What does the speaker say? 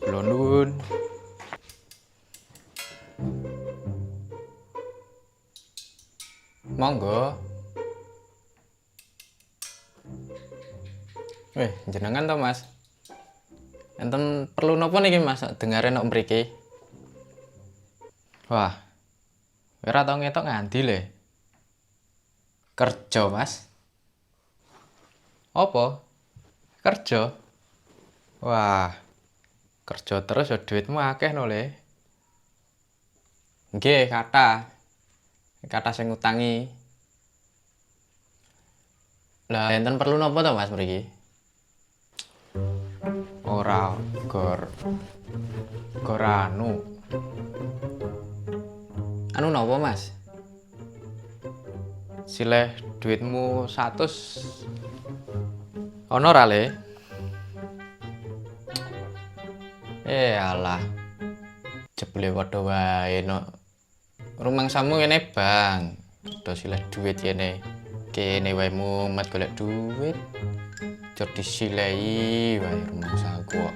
Kula nuwun. Monggo. Jenengan to, Mas? Enten perlu napa niki, Mas? Dengare nok mriki. Wah, ora tau ngetok ngandi le. Kerja, Mas. Apa? Kerja? Wah, kerja terus ya duitmu akeh no le. Nggih, kathah. Kathah sing ngutangi. Lah enten perlu napa to, Mas mriki? Ora gor anu napa, Mas? Silih duitmu 100 ono ra le? Alah, jebule padha wae no. Rumangsamu kene Bang. Do silih duit kene wae mumet golek duit. Jor disilehi wae rumangsaku kok.